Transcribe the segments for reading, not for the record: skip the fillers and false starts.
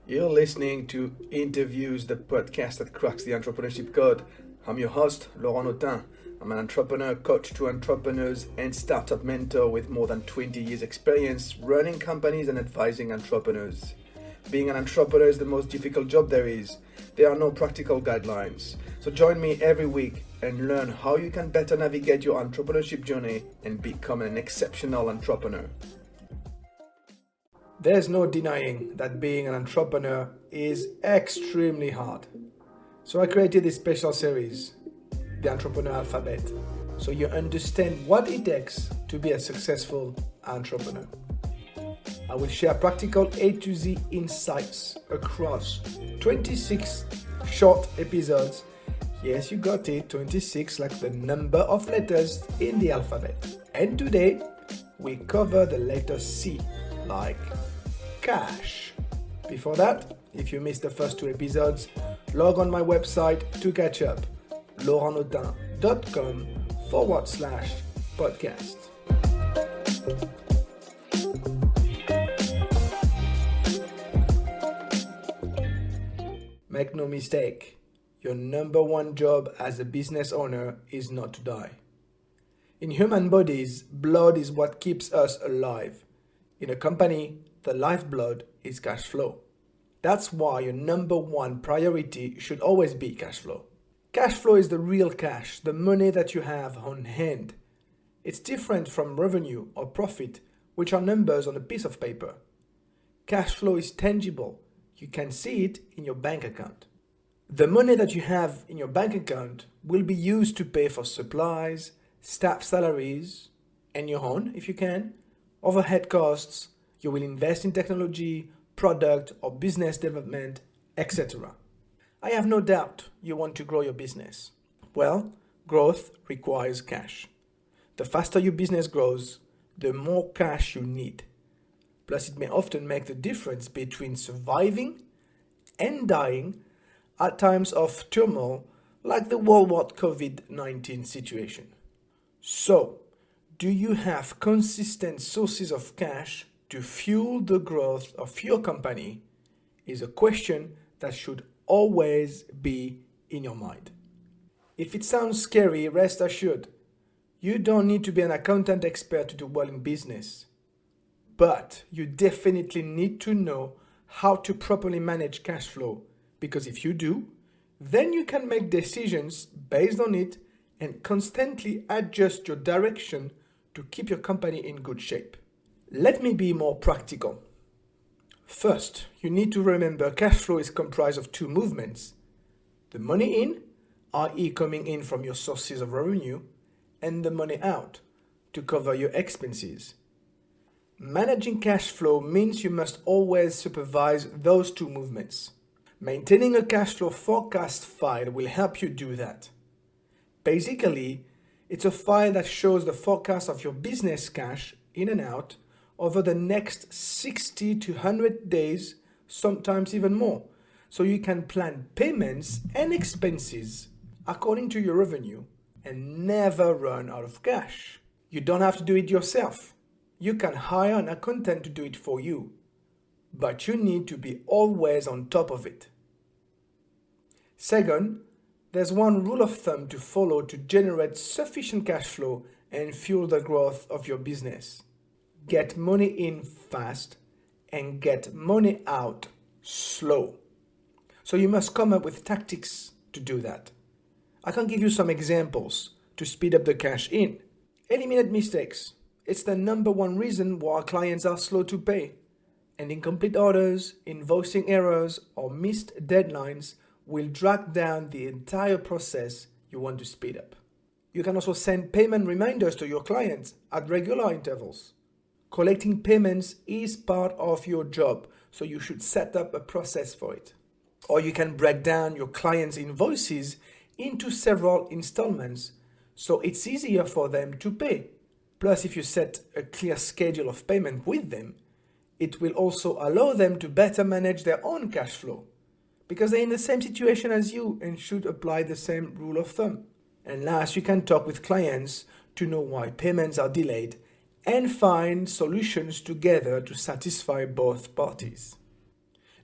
You're listening to Interviews, the podcast that cracks the entrepreneurship code. I'm your host, Laurent Autin. I'm an entrepreneur, coach to entrepreneurs, and startup mentor with more than 20 years experience running companies and advising entrepreneurs. Being an entrepreneur is the most difficult job there is. There are no practical guidelines. So join me every week and learn how you can better navigate your entrepreneurship journey and become an exceptional entrepreneur. There's no denying that being an entrepreneur is extremely hard. So I created this special series, The Entrepreneur Alphabet, so you understand what it takes to be a successful entrepreneur. I will share practical A to Z insights across 26 short episodes. Yes, you got it, 26, like the number of letters in the alphabet. And today, we cover the letter C, like cash. Before that, if you missed the first two episodes, log on my website to catch up, laurentautin.com/podcast. Make no mistake, your number one job as a business owner is not to die. In human bodies, blood is what keeps us alive. In a company, the lifeblood is cash flow. That's why your number one priority should always be cash flow. Cash flow is the real cash, the money that you have on hand. It's different from revenue or profit, which are numbers on a piece of paper. Cash flow is tangible. You can see it in your bank account. The money that you have in your bank account will be used to pay for supplies, staff salaries, and your own, if you can, overhead costs. You will invest in technology, product or business development, etc. I have no doubt you want to grow your business. Well, growth requires cash. The faster your business grows, the more cash you need. Plus, it may often make the difference between surviving and dying at times of turmoil like the worldwide COVID-19 situation. So, do you have consistent sources of cash to fuel the growth of your company? Is a question that should always be in your mind. If it sounds scary, rest assured, you don't need to be an accountant expert to do well in business. But you definitely need to know how to properly manage cash flow, because if you do, then you can make decisions based on it and constantly adjust your direction to keep your company in good shape. Let me be more practical. First, you need to remember cash flow is comprised of two movements. The money in, i.e. coming in from your sources of revenue, and the money out to cover your expenses. Managing cash flow means you must always supervise those two movements. Maintaining a cash flow forecast file will help you do that. Basically, it's a file that shows the forecast of your business cash in and out over the next 60 to 100 days, sometimes even more, so you can plan payments and expenses according to your revenue and never run out of cash. You don't have to do it yourself. You can hire an accountant to do it for you, but you need to be always on top of it. Second, there's one rule of thumb to follow to generate sufficient cash flow and fuel the growth of your business. Get money in fast and get money out slow. So you must come up with tactics to do that. I can give you some examples to speed up the cash in. Eliminate mistakes. It's the number one reason why our clients are slow to pay. And incomplete orders, invoicing errors, or missed deadlines will drag down the entire process you want to speed up. You can also send payment reminders to your clients at regular intervals. Collecting payments is part of your job, so you should set up a process for it. Or you can break down your clients' invoices into several installments so it's easier for them to pay. Plus, if you set a clear schedule of payment with them, it will also allow them to better manage their own cash flow because they're in the same situation as you and should apply the same rule of thumb. And last, you can talk with clients to know why payments are delayed and find solutions together to satisfy both parties.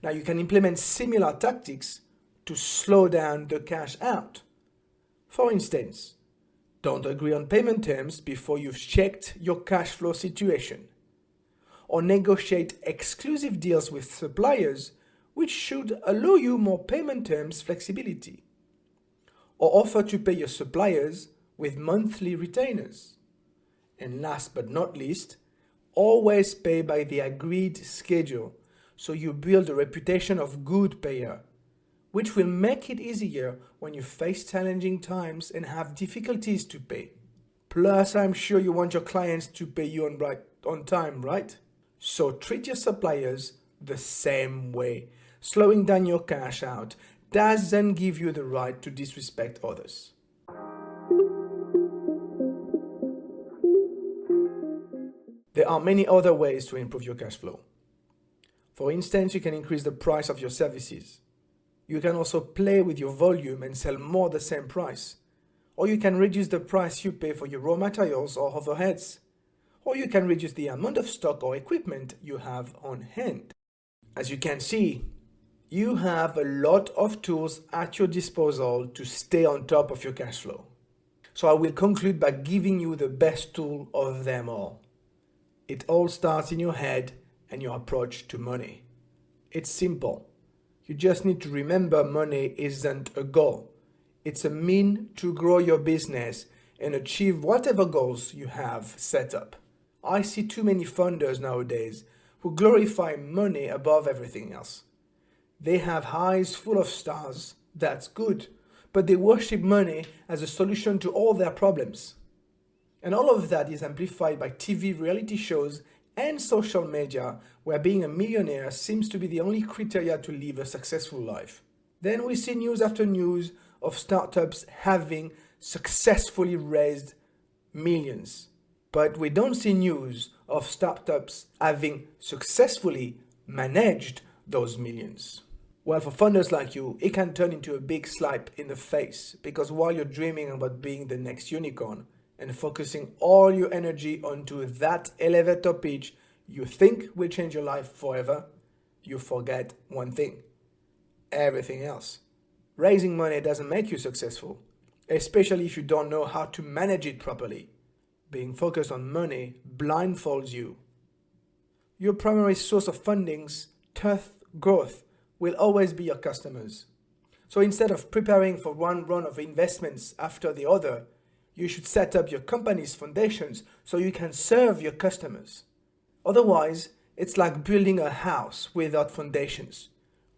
Now you can implement similar tactics to slow down the cash out. For instance, don't agree on payment terms before you've checked your cash flow situation. Or negotiate exclusive deals with suppliers, which should allow you more payment terms flexibility. Or offer to pay your suppliers with monthly retainers. And last but not least, always pay by the agreed schedule so you build a reputation of good payer, which will make it easier when you face challenging times and have difficulties to pay. Plus, I'm sure you want your clients to pay you on time, right? So treat your suppliers the same way. Slowing down your cash out doesn't give you the right to disrespect others. There are many other ways to improve your cash flow. For instance, you can increase the price of your services. You can also play with your volume and sell more the same price. Or you can reduce the price you pay for your raw materials or overheads. Or you can reduce the amount of stock or equipment you have on hand. As you can see, you have a lot of tools at your disposal to stay on top of your cash flow. So I will conclude by giving you the best tool of them all. It all starts in your head and your approach to money. It's simple. You just need to remember money isn't a goal. It's a mean to grow your business and achieve whatever goals you have set up. I see too many founders nowadays who glorify money above everything else. They have eyes full of stars, that's good, but they worship money as a solution to all their problems. And all of that is amplified by TV reality shows and social media, where being a millionaire seems to be the only criteria to live a successful life. Then we see news after news of startups having successfully raised millions. But we don't see news of startups having successfully managed those millions. Well, for founders like you, it can turn into a big slap in the face, because while you're dreaming about being the next unicorn and focusing all your energy onto that elevator pitch you think will change your life forever, you forget one thing: everything else. Raising money doesn't make you successful, especially if you don't know how to manage it properly. Being focused on money blindfolds you. Your primary source of funding's tough growth will always be your customers. So instead of preparing for one run of investments after the other, you should set up your company's foundations so you can serve your customers. Otherwise, it's like building a house without foundations.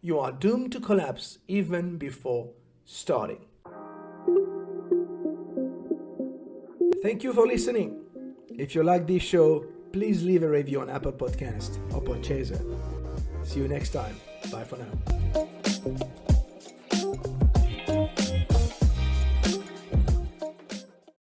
You are doomed to collapse even before starting. Thank you for listening. If you like this show, please leave a review on Apple Podcast or Podchaser. See you next time. Bye for now.